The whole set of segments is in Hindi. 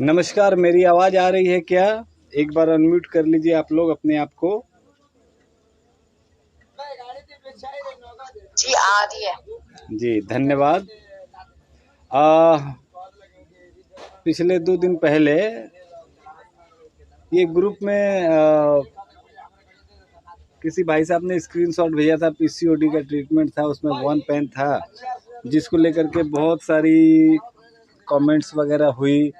नमस्कार, मेरी आवाज़ आ रही है क्या? एक बार अनम्यूट कर लीजिए आप लोग अपने आप को। जी आ रही है। जी धन्यवाद। पिछले 2 दिन पहले ये ग्रुप में किसी भाई साहब ने स्क्रीनशॉट भेजा था, पीसीओडी का ट्रीटमेंट था, उसमें 1 पेन था, जिसको लेकर के बहुत सारी कमेंट्स वगैरह हुई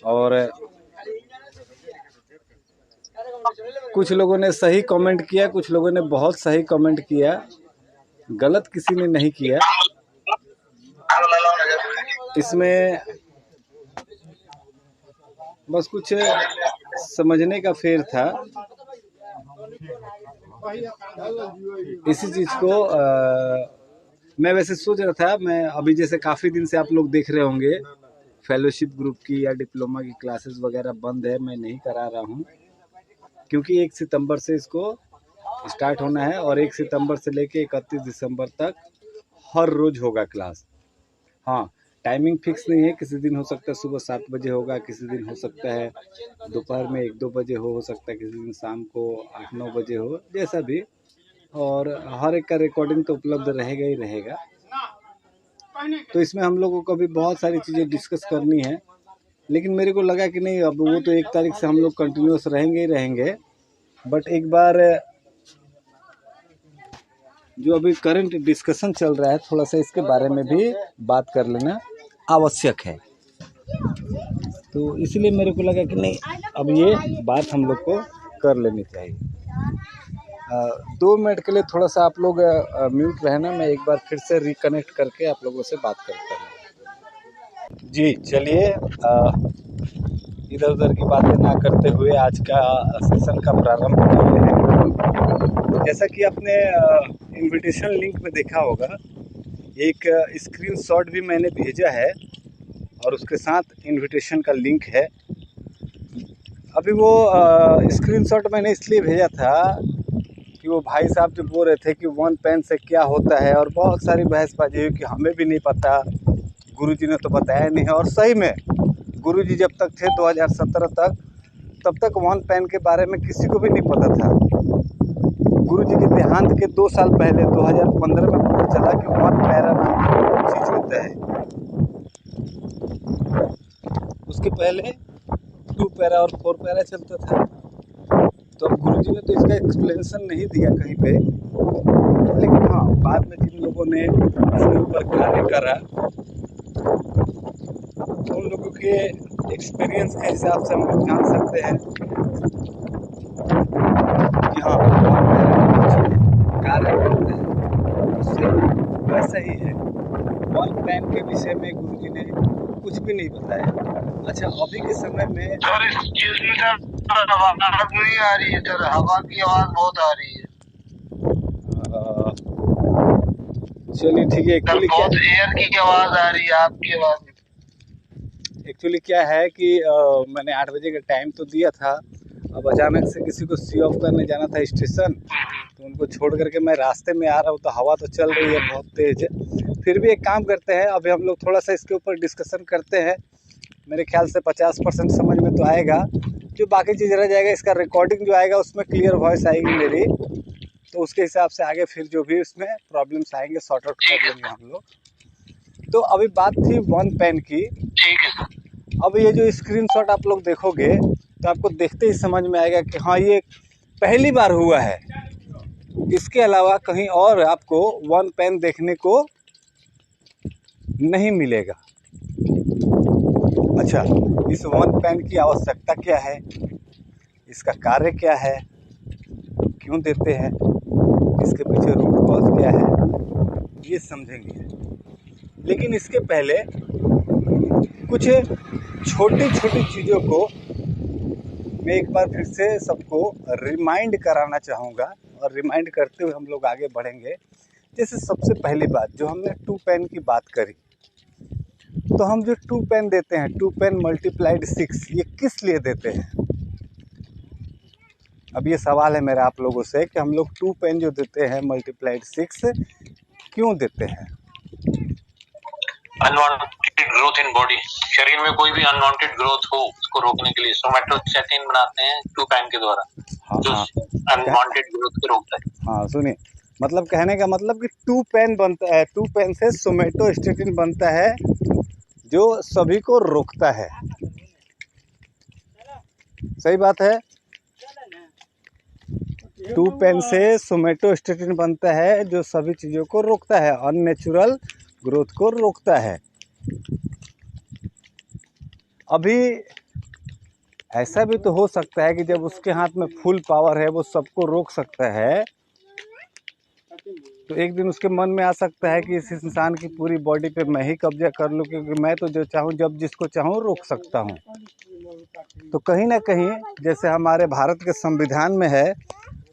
और कुछ लोगों ने सही कमेंट किया, कुछ लोगों ने बहुत सही कमेंट किया, गलत किसी ने नहीं किया। इसमें बस कुछ समझने का फेर था। इसी चीज़ को मैं वैसे सोच रहा था, मैं अभी जैसे काफ़ी दिन से आप लोग देख रहे होंगे फेलोशिप ग्रुप की या डिप्लोमा की क्लासेस वगैरह बंद है, मैं नहीं करा रहा हूँ क्योंकि 1 सितंबर से इसको स्टार्ट होना है और 1 सितंबर से लेके 31 दिसंबर तक हर रोज़ होगा क्लास। हाँ, टाइमिंग फिक्स नहीं है, किसी दिन हो सकता है सुबह 7 बजे होगा, किसी दिन हो सकता है दोपहर में 1-2 बजे हो सकता है किसी दिन शाम को 8-9 बजे हो, जैसा भी। और हर एक का रिकॉर्डिंग तो उपलब्ध रहेगा ही रहेगा। तो इसमें हम लोगों को भी बहुत सारी चीज़ें डिस्कस करनी है, लेकिन मेरे को लगा कि नहीं, अब वो तो 1 तारीख से हम लोग कंटिन्यूस रहेंगे ही रहेंगे, बट एक बार जो अभी करंट डिस्कशन चल रहा है थोड़ा सा इसके बारे में भी बात कर लेना आवश्यक है। तो इसलिए मेरे को लगा कि नहीं, अब ये बात हम लोग को कर लेनी चाहिए। 2 मिनट के लिए थोड़ा सा आप लोग म्यूट रहना, मैं एक बार फिर से रिकनेक्ट करके आप लोगों से बात करता हूँ। जी चलिए, इधर उधर की बातें ना करते हुए आज का सेशन का प्रारंभ करते हैं। जैसा कि आपने इनविटेशन लिंक में देखा होगा, एक स्क्रीनशॉट भी मैंने भेजा है और उसके साथ इनविटेशन का लिंक है। अभी वो स्क्रीनशॉट मैंने इसलिए भेजा था कि वो भाई साहब जो बोल रहे थे कि 1 पेन से क्या होता है, और बहुत सारी बहसबाजी हुई कि हमें भी नहीं पता, गुरुजी ने तो बताया नहीं है। और सही में गुरुजी जब तक थे 2017 तक, तब तक 1 पेन के बारे में किसी को भी नहीं पता था। गुरुजी के देहांत के 2 साल पहले 2015 में पता चला कि 1 पैरा नाम की चीज़ होता है। उसके पहले 2 पैरा और 4 पैरा चलता था। तो अब गुरुजी ने तो इसका एक्सप्लेनेशन नहीं दिया कहीं पे, लेकिन हाँ, बाद में जिन लोगों ने इसके ऊपर कार्य करा तो उन लोगों के एक्सपीरियंस के हिसाब से हम लोग जान सकते हैं कि हाँ, कार्य करते हैं। उससे वैसा ही है, 1 पेन के विषय में गुरुजी ने कुछ भी नहीं बताया। अच्छा, अभी के समय में आवाज नहीं आ रही है सर, हवा की आवाज बहुत आ रही है। चलिए ठीक है। एक्चुअली क्या, एयर की आवाज आ रही है, आपकी आवाज। एक्चुअली क्या है कि मैंने 8 बजे का टाइम तो दिया था, अब अचानक से किसी को सी ऑफ करने जाना था स्टेशन, तो उनको छोड़ करके मैं रास्ते में आ रहा हूँ, तो हवा तो चल रही है बहुत तेज। फिर भी एक काम करते हैं, अभी हम लोग थोड़ा सा इसके ऊपर डिस्कशन करते हैं। मेरे ख्याल से 50% समझ में तो आएगा, जो बाकी चीज़ रह जाएगा इसका रिकॉर्डिंग जो आएगा उसमें क्लियर वॉइस आएगी मेरी, तो उसके हिसाब से आगे फिर जो भी उसमें प्रॉब्लम्स आएंगे सॉर्ट आउट कर लेंगे हम लोग। तो अभी बात थी 1 पेन की। ठीक है। अब ये जो स्क्रीनशॉट आप लोग देखोगे तो आपको देखते ही समझ में आएगा कि हाँ, ये पहली बार हुआ है। इसके अलावा कहीं और आपको 1 पेन देखने को नहीं मिलेगा। अच्छा, इस 1 पेन की आवश्यकता क्या है, इसका कार्य क्या है, क्यों देते हैं, इसके पीछे रूट कॉज क्या है, ये समझेंगे। लेकिन इसके पहले कुछ छोटी छोटी चीज़ों को मैं एक बार फिर से सबको रिमाइंड कराना चाहूँगा, और रिमाइंड करते हुए हम लोग आगे बढ़ेंगे। जैसे सबसे पहली बात, जो हमने 2 पेन की बात करी, तो हम जो 2 पेन देते हैं, 2 पेन मल्टीप्लाइड 6, ये किस लिए देते हैं? अब ये सवाल है मेरा आप लोगों से कि हम लोग 2 पेन जो देते हैं मल्टीप्लाइड 6 क्यों देते हैं? ग्रोथ इन बॉडी, शरीर में कोई भी अनवांटेड ग्रोथ हो उसको रोकने के लिए सोमैटोस्टैटिन बनाते हैं टूपैन के द्वारा, जो अनवांटेड ग्रोथ को रोकता है। हाँ सुनिए, मतलब कहने का मतलब कि टूपैन बनता है, टूपैन से सोमैटोस्टैटिन बनता है जो सभी को रोकता है। सही बात है। टूपैन से सोमैटोस्टैटिन बनता है जो सभी चीज़ों को रोकता है, अननेचुरल ग्रोथ को रोकता है। अभी ऐसा भी तो हो सकता है कि जब उसके हाथ में फुल पावर है, वो सबको रोक सकता है, तो एक दिन उसके मन में आ सकता है कि इस इंसान की पूरी बॉडी पे मैं ही कब्जा कर लूँ, क्योंकि मैं तो जो चाहूँ जब जिसको चाहूँ रोक सकता हूँ। तो कहीं ना कहीं जैसे हमारे भारत के संविधान में है,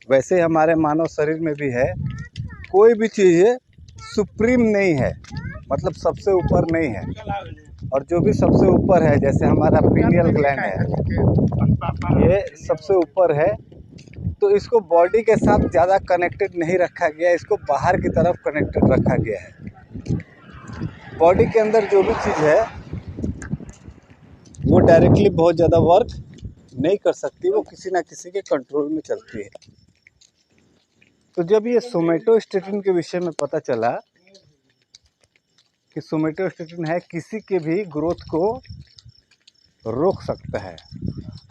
वैसे ही हमारे मानव शरीर में भी है। कोई भी चीज़ सुप्रीम नहीं है, मतलब सबसे ऊपर नहीं है, और जो भी सबसे ऊपर है, जैसे हमारा पीनियल ग्लैंड है, ये सबसे ऊपर है, तो इसको बॉडी के साथ ज़्यादा कनेक्टेड नहीं रखा गया, इसको बाहर की तरफ कनेक्टेड रखा गया है। बॉडी के अंदर जो भी चीज़ है वो डायरेक्टली बहुत ज़्यादा वर्क नहीं कर सकती, वो किसी ना किसी के कंट्रोल में चलती है। तो जब ये सोमैटोस्टैटिन के विषय में पता चला कि सोमैटोस्टैटिन है किसी के भी ग्रोथ को रोक सकता है।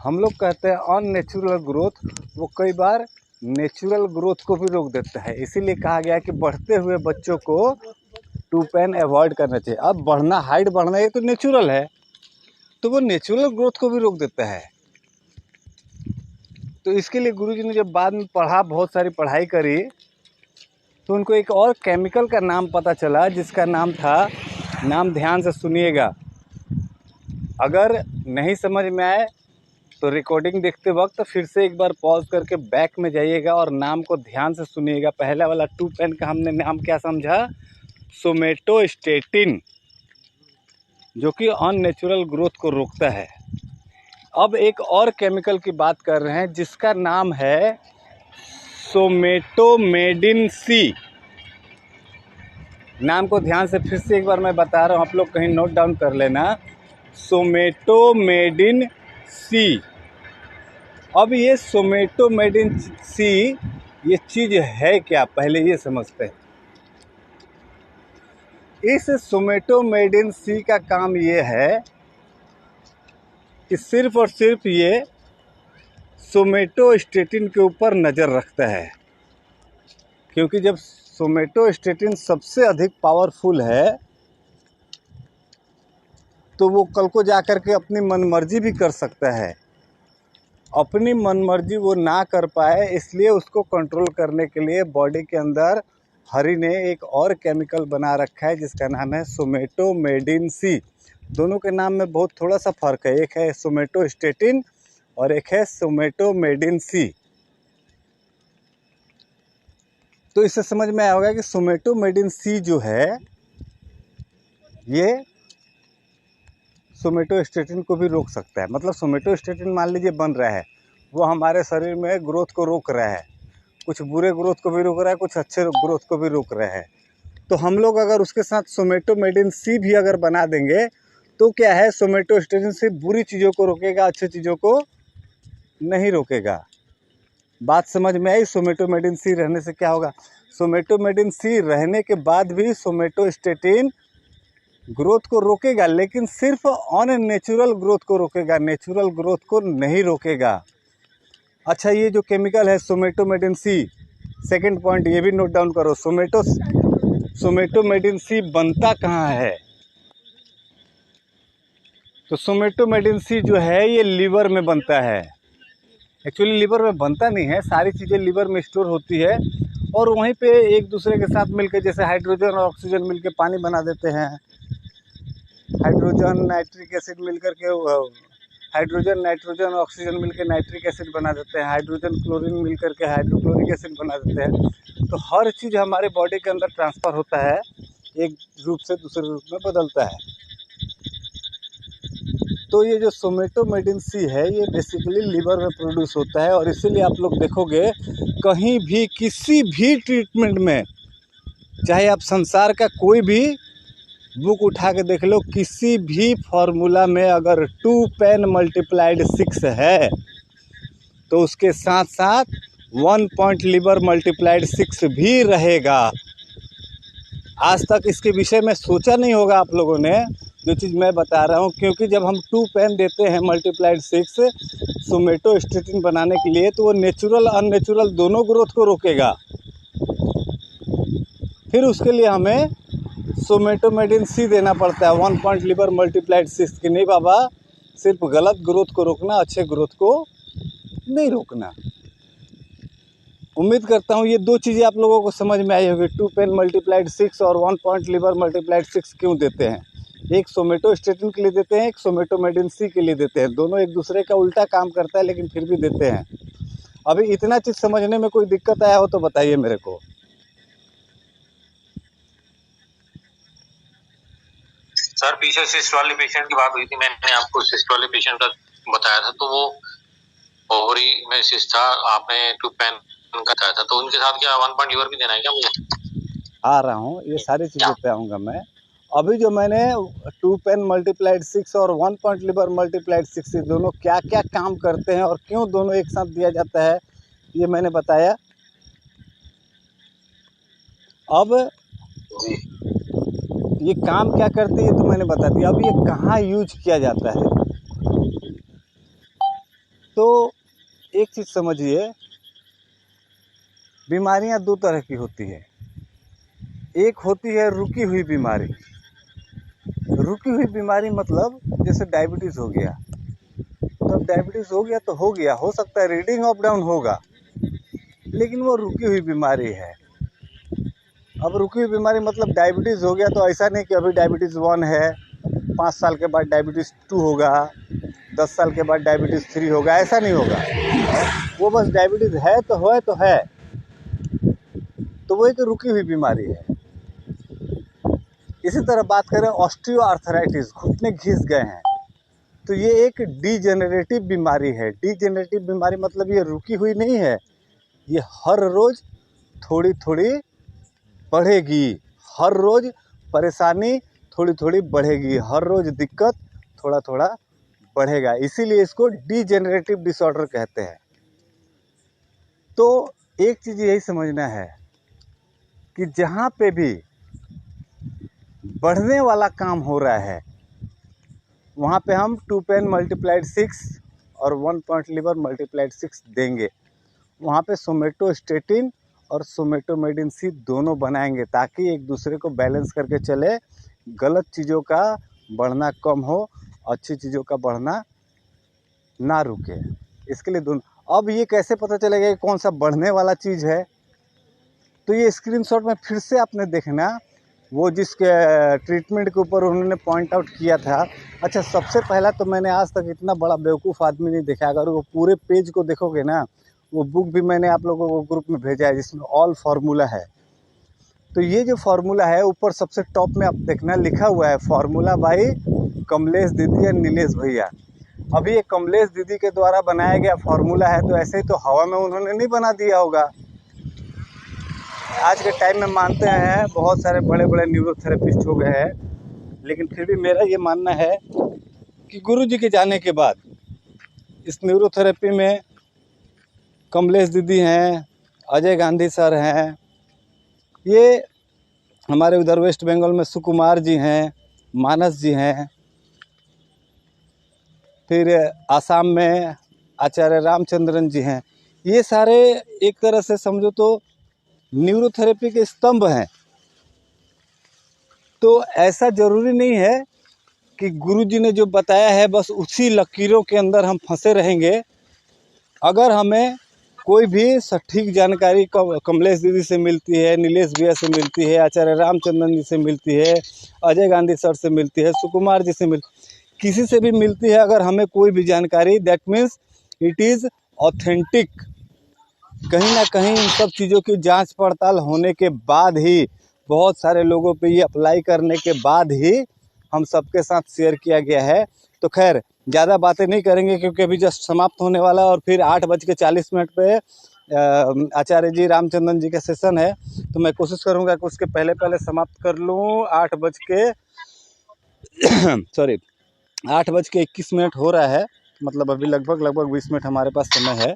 हम लोग कहते हैं अननेचुरल ग्रोथ, वो कई बार नेचुरल ग्रोथ को भी रोक देता है। इसीलिए कहा गया कि बढ़ते हुए बच्चों को टूपैन अवॉइड करना चाहिए। अब बढ़ना, हाइट बढ़ना, ये तो नेचुरल है, तो वो नेचुरल ग्रोथ को भी रोक देता है। तो इसके लिए गुरुजी ने जब बाद में पढ़ा, बहुत सारी पढ़ाई करी, तो उनको एक और केमिकल का नाम पता चला, जिसका नाम था, नाम ध्यान से सुनिएगा, अगर नहीं समझ में आए तो रिकॉर्डिंग देखते वक्त फिर से एक बार पॉज करके बैक में जाइएगा और नाम को ध्यान से सुनिएगा। पहला वाला टूपैन का हमने नाम क्या समझा? सोमैटोस्टैटिन, जो कि अननेचुरल ग्रोथ को रोकता है। अब एक और केमिकल की बात कर रहे हैं जिसका नाम है सोमेटोमेडिन सी। नाम को ध्यान से फिर से एक बार मैं बता रहा हूँ, आप लोग कहीं नोट डाउन कर लेना, सोमेटोमेडिन सी। अब ये सोमेटोमेडिन सी ये चीज़ है क्या, पहले ये समझते हैं। इस सोमेटोमेडिन सी का काम ये है कि सिर्फ और सिर्फ ये सोमेटोस्टैटिन के ऊपर नज़र रखता है, क्योंकि जब सोमेटोस्टैटिन सबसे अधिक पावरफुल है तो वो कल को जा कर के अपनी मनमर्जी भी कर सकता है। अपनी मनमर्जी वो ना कर पाए, इसलिए उसको कंट्रोल करने के लिए बॉडी के अंदर हरि ने एक और केमिकल बना रखा है जिसका नाम है सोमेटोमेडिन सी। दोनों के नाम में बहुत थोड़ा सा फ़र्क है, एक है सोमेटोस्टैटिन और एक है सोमेटोमेडिन सी। तो इससे समझ में आया होगा कि सोमेटोमेडिन सी जो है ये सोमेटोस्टैटिन को भी रोक सकता है। मतलब सोमेटोस्टैटिन मान लीजिए बन रहा है, वो हमारे शरीर में ग्रोथ को रोक रहा है, कुछ बुरे ग्रोथ को भी रोक रहा है, कुछ अच्छे ग्रोथ को भी रोक रहा है। तो हम लोग अगर उसके साथ सोमेटोमेडिन सी भी अगर बना देंगे तो क्या है, सोमेटोस्टैटिन से बुरी चीज़ों को रोकेगा, अच्छी चीज़ों को नहीं रोकेगा। बात समझ में आई? सोमेटोमेडिन सी रहने से क्या होगा? सोमेटोमेडिन सी रहने के बाद भी सोमेटोस्टैटिन ग्रोथ को रोकेगा, लेकिन सिर्फ अननेचुरल ग्रोथ को रोकेगा, नेचुरल ग्रोथ को नहीं रोकेगा। अच्छा, ये जो केमिकल है सोमेटोमेडिन सी, सेकंड पॉइंट ये भी नोट डाउन करो, सोमेटोमेडिन सी बनता कहाँ है? तो सोमेटोमेडिन सी जो है ये लीवर में बनता है। एक्चुअली लीवर में बनता नहीं है, सारी चीज़ें लीवर में स्टोर होती है और वहीं पे एक दूसरे के साथ मिलकर, जैसे हाइड्रोजन और ऑक्सीजन मिलकर पानी बना देते हैं, हाइड्रोजन नाइट्रिक एसिड मिलकर के हाइड्रोजन नाइट्रोजन ऑक्सीजन मिलकर नाइट्रिक एसिड बना देते हैं, हाइड्रोजन क्लोरीन मिलकर के हाइड्रोक्लोरिक एसिड बना देते हैं। तो हर चीज़ हमारे बॉडी के अंदर ट्रांसफ़र होता है, एक रूप से दूसरे रूप में बदलता है। तो ये जो सोमेटोमेडिन सी है ये बेसिकली लीवर में प्रोड्यूस होता है, और इसीलिए आप लोग देखोगे कहीं भी किसी भी ट्रीटमेंट में, चाहे आप संसार का कोई भी बुक उठा के देख लो, किसी भी फॉर्मूला में अगर 2 पेन मल्टीप्लाइड 6 है तो उसके साथ साथ 1 पॉइंट लीवर मल्टीप्लाइड 6 भी रहेगा। आज तक इसके विषय में सोचा नहीं होगा आप लोगों ने, जो चीज़ मैं बता रहा हूँ, क्योंकि जब हम 2 पेन देते हैं मल्टीप्लाइड 6 सोमेटोस्टेटिन बनाने के लिए, तो वो नेचुरल अननेचुरल दोनों ग्रोथ को रोकेगा। फिर उसके लिए हमें सोमेटोमेडिन सी देना पड़ता है 1 पॉइंट लीवर मल्टीप्लाइड 6 की। नहीं बाबा, सिर्फ गलत ग्रोथ को रोकना, अच्छे ग्रोथ को नहीं रोकना। उम्मीद करता हूँ ये 2 चीज़ें आप लोगों को समझ में आई होगी। 2 पेन मल्टीप्लाइड 6 और 1 पॉइंट लीवर मल्टीप्लाइड 6 क्यों देते हैं। एक सोमेटोस्टेटिन के लिए देते हैं, एक सोमेटोमेडिन सी के लिए देते हैं। दोनों एक दूसरे का उल्टा काम करता है, लेकिन फिर भी देते हैं। अभी इतना चीज़ समझने में कोई दिक्कत आया हो तो बताइए मेरे को। सर पीछे सिस्ट वाले पेशेंट की बात हुई थी, मैंने आपको सिस्ट वाले पेशेंट का बताया था, तो वो ओवरी में सिस्ट था, आपने 2 पेन का बताया था, तो उनके साथ क्या 1 पॉइंट लीवर भी देना है क्या मुझे? आ रहा हूँ, ये सारी चीज़ों पे आऊँगा मैं। अभी जो मैंने 2 पेन मल्टीप्लाइड 6 और 1 पॉइंट लीवर मल्टीप्लाइड 6 दोनों क्या क्या काम करते हैं और क्यों दोनों एक साथ दिया जाता है, ये मैंने बताया। अब ये काम क्या करती है तो मैंने बता दिया। अब ये कहाँ यूज किया जाता है, तो एक चीज़ समझिए, बीमारियां 2 तरह की होती है। एक होती है रुकी हुई बीमारी। रुकी हुई बीमारी मतलब जैसे डायबिटीज़ हो गया, तो अब डायबिटीज़ हो गया तो हो गया, हो सकता है रीडिंग अप डाउन होगा, लेकिन वो रुकी हुई बीमारी है। अब रुकी हुई बीमारी मतलब डायबिटीज़ हो गया तो ऐसा नहीं कि अभी डायबिटीज़ 1 है, 5 साल के बाद डायबिटीज़ 2 होगा, 10 साल के बाद डायबिटीज़ 3 होगा, ऐसा नहीं होगा। वो बस डायबिटीज़ है तो है, तो वो एक रुकी हुई बीमारी है। इसी तरह बात करें ऑस्टियोआर्थराइटिस, घुटने घिस गए हैं, तो ये एक डीजेनरेटिव बीमारी है। डीजेनरेटिव बीमारी मतलब ये रुकी हुई नहीं है, ये हर रोज़ थोड़ी थोड़ी बढ़ेगी, हर रोज़ परेशानी थोड़ी थोड़ी बढ़ेगी, हर रोज़ दिक्कत थोड़ा थोड़ा बढ़ेगा, इसीलिए इसको डीजेनरेटिव डिसऑर्डर कहते हैं। तो एक चीज़ यही समझना है कि जहाँ पे भी बढ़ने वाला काम हो रहा है, वहाँ पे हम 2 पेन मल्टीप्लाइड 6 और 1 पॉइंट लीवर मल्टीप्लाइड 6 देंगे। वहाँ पे सोमेटोस्टेटिन और सोमेटोमेडिन सी दोनों बनाएंगे, ताकि एक दूसरे को बैलेंस करके चले, गलत चीज़ों का बढ़ना कम हो, अच्छी चीज़ों का बढ़ना ना रुके। इसके लिए दोनों। अब ये कैसे पता चलेगा कि कौन सा बढ़ने वाला चीज़ है, तो ये स्क्रीनशॉट में फिर से आपने देखना, वो जिसके ट्रीटमेंट के ऊपर उन्होंने पॉइंट आउट किया था। अच्छा, सबसे पहला तो मैंने आज तक इतना बड़ा बेवकूफ़ आदमी नहीं देखा। अगर वो पूरे पेज को देखोगे ना, वो बुक भी मैंने आप लोगों को ग्रुप में भेजा है, जिसमें ऑल फार्मूला है। तो ये जो फार्मूला है, ऊपर सबसे टॉप में आप देखना लिखा हुआ है फार्मूला बाई कमलेश दीदी या नीलेश भैया। अभी ये कमलेश दीदी के द्वारा बनाया गया फार्मूला है, तो ऐसे ही तो हवा में उन्होंने नहीं बना दिया होगा। आज के टाइम में मानते हैं बहुत सारे बड़े बड़े न्यूरोथेरेपिस्ट हो गए हैं, लेकिन फिर भी मेरा ये मानना है कि गुरुजी के जाने के बाद इस न्यूरोथेरेपी में कमलेश दीदी हैं, अजय गांधी सर हैं, ये हमारे उधर वेस्ट बंगाल में सुकुमार जी हैं, मानस जी हैं, फिर आसाम में आचार्य रामचंद्रन जी हैं। ये सारे एक तरह से समझो तो न्यूरोथेरेपी के स्तंभ हैं। तो ऐसा ज़रूरी नहीं है कि गुरुजी ने जो बताया है बस उसी लकीरों के अंदर हम फंसे रहेंगे। अगर हमें कोई भी सटीक जानकारी कमलेश दीदी से मिलती है, नीलेश भैया से मिलती है, आचार्य रामचंद्रन जी से मिलती है, अजय गांधी सर से मिलती है, सुकुमार जी से किसी से भी मिलती है, अगर हमें कोई भी जानकारी, that means it is authentic. कहीं ना कहीं इन सब चीज़ों की जांच पड़ताल होने के बाद ही, बहुत सारे लोगों पे ये अप्लाई करने के बाद ही हम सबके साथ शेयर किया गया है। तो खैर ज़्यादा बातें नहीं करेंगे, क्योंकि अभी जस्ट समाप्त होने वाला है और फिर 8:40 पे आचार्य जी रामचंद्रन जी का सेशन है। तो मैं कोशिश करूँगा कि उसके पहले समाप्त कर लूँ 8:40 सॉरी 8:21 हो रहा है, मतलब अभी लगभग 20 मिनट हमारे पास समय है।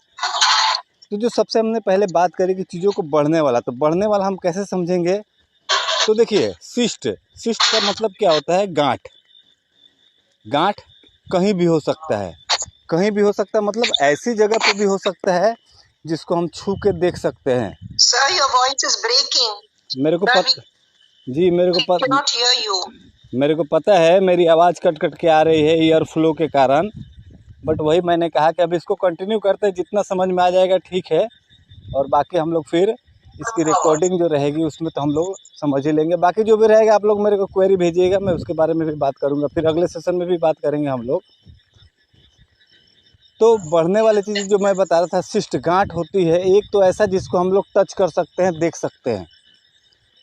तो जो सबसे हमने पहले बात करी कि चीज़ों को बढ़ने वाला, तो बढ़ने वाला हम कैसे समझेंगे? तो देखिए सिस्ट का मतलब क्या होता है? गांठ कहीं भी हो सकता है, कहीं भी हो सकता है मतलब ऐसी जगह पे भी हो सकता है जिसको हम छू के देख सकते हैं। Sir, your voice is breaking. मेरे को जी मेरे को पता है मेरी आवाज़ कट के आ रही है ईयर फ्लो के कारण, बट वही मैंने कहा कि अब इसको कंटिन्यू करते हैं, जितना समझ में आ जाएगा ठीक है, और बाकी हम लोग फिर इसकी रिकॉर्डिंग जो रहेगी उसमें तो हम लोग समझ ही लेंगे। बाकी जो भी रहेगा आप लोग मेरे को क्वेरी भेजिएगा, मैं उसके बारे में भी बात करूँगा, फिर अगले सेशन में भी बात करेंगे हम लोग। तो बढ़ने वाली चीज़ जो मैं बता रहा था, सिस्ट गांठ होती है। एक तो ऐसा जिसको हम लोग टच कर सकते हैं, देख सकते हैं।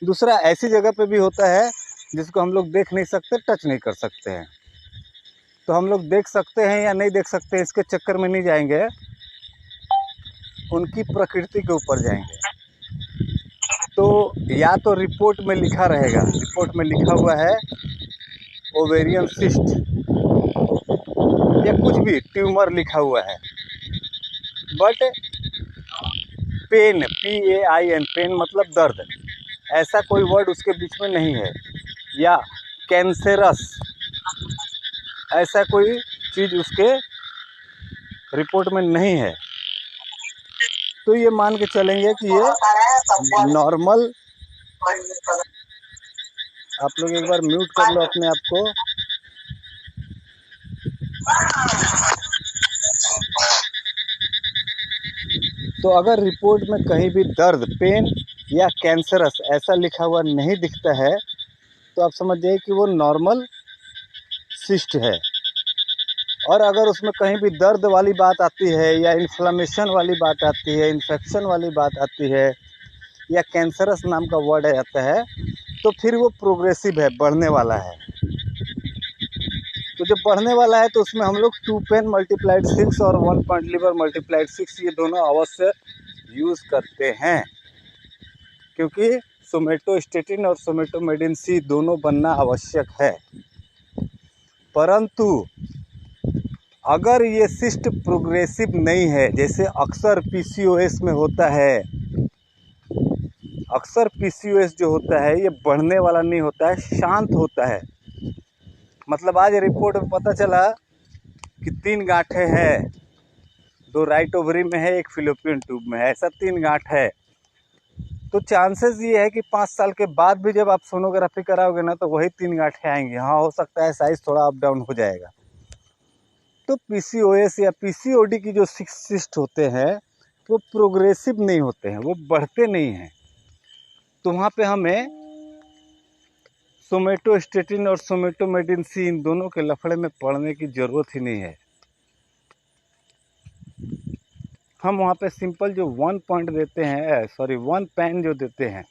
दूसरा ऐसी जगह पे भी होता है जिसको हम लोग देख नहीं सकते, टच नहीं कर सकते हैं। तो हम लोग देख सकते हैं या नहीं देख सकते हैं इसके चक्कर में नहीं जाएंगे, उनकी प्रकृति के ऊपर जाएंगे। तो या तो रिपोर्ट में लिखा रहेगा, रिपोर्ट में लिखा हुआ है ओवेरियन सिस्ट या कुछ भी ट्यूमर लिखा हुआ है, बट पेन PAIN पेन मतलब दर्द, ऐसा कोई वर्ड उसके बीच में नहीं है। या कैंसरस ऐसा कोई चीज़ उसके रिपोर्ट में नहीं है। तो ये मान के चलेंगे कि ये नॉर्मल। आप लोग एक बार म्यूट कर लो अपने आप को। तो अगर रिपोर्ट में कहीं भी दर्द, पेन या कैंसरस ऐसा लिखा हुआ नहीं दिखता है तो आप समझ जाइए कि वो नॉर्मल सिस्ट है। और अगर उसमें कहीं भी दर्द वाली बात आती है या इन्फ्लेमेशन वाली बात आती है, इन्फेक्शन वाली बात आती है या कैंसरस नाम का वर्ड आता है, तो फिर वो प्रोग्रेसिव है, बढ़ने वाला है। तो जब बढ़ने वाला है तो उसमें हम लोग 2 पेन मल्टीप्लाइड 6 और 1 पॉइंट लीवर मल्टीप्लाइड 6 ये दोनों अवश्य यूज़ करते हैं, क्योंकि सोमेटोस्टेटिन और सोमेटोमेडिन C दोनों बनना आवश्यक है। परंतु अगर ये सिस्ट प्रोग्रेसिव नहीं है, जैसे अक्सर PCOS में होता है, अक्सर PCOS जो होता है ये बढ़ने वाला नहीं होता है, शांत होता है। मतलब आज रिपोर्ट में पता चला कि 3 गांठें हैं, 2 राइट ओवरी में है, 1 फिलोपियन ट्यूब में है, ऐसा 3 गांठ है। तो चांसेस ये है कि 5 साल के बाद भी जब आप सोनोग्राफी कराओगे ना तो वही 3 गांठें आएंगी। हाँ, हो सकता है साइज थोड़ा अप डाउन हो जाएगा। तो PCOS या PCOD की जो सिस्ट होते हैं वो प्रोग्रेसिव नहीं होते हैं, वो बढ़ते नहीं हैं। तो वहाँ पे हमें सोमेटोस्टेटिन और सोमेटोमेडिन C इन दोनों के लफड़े में पड़ने की ज़रूरत ही नहीं है। हम वहाँ पे सिंपल जो 1 पॉइंट देते हैं, 1 पेन जो देते हैं,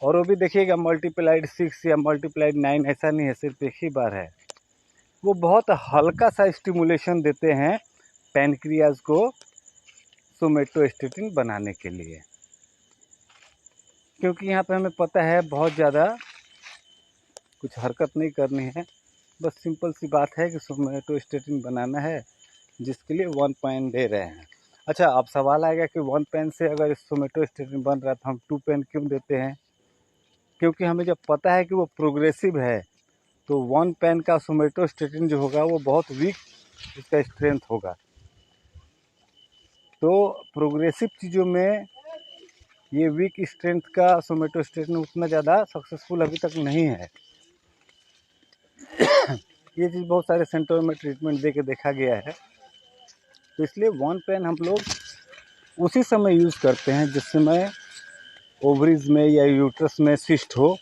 और वो भी देखिएगा मल्टीप्लाइड 6 या मल्टीप्लाइड 9 ऐसा नहीं है, सिर्फ एक ही बार है। वो बहुत हल्का सा स्टिमुलेशन देते हैं पैनक्रियाज को सोमेटोस्टेटिन बनाने के लिए, क्योंकि यहाँ पे हमें पता है बहुत ज़्यादा कुछ हरकत नहीं करनी है, बस सिंपल सी बात है कि सोमेटोस्टेटिन बनाना है, जिसके लिए 1 पेन दे रहे हैं। अच्छा, अब सवाल आएगा कि 1 पेन से अगर सोमेटोस्टेटिन बन रहा है तो हम 2 पेन क्यों देते हैं? क्योंकि हमें जब पता है कि वो प्रोग्रेसिव है तो 1 पेन का सोमेटोस्टेटिन जो होगा वो बहुत वीक इसका स्ट्रेंथ होगा। तो प्रोग्रेसिव चीज़ों में ये वीक स्ट्रेंथ का सोमेटोस्टेटिन उतना ज़्यादा सक्सेसफुल अभी तक नहीं है। ये चीज़ बहुत सारे सेंटरों में ट्रीटमेंट दे के देखा गया है। तो इसलिए 1 पेन हम लोग उसी समय यूज़ करते हैं जिस समय ओवरीज में या यूट्रस में सिस्ट हो,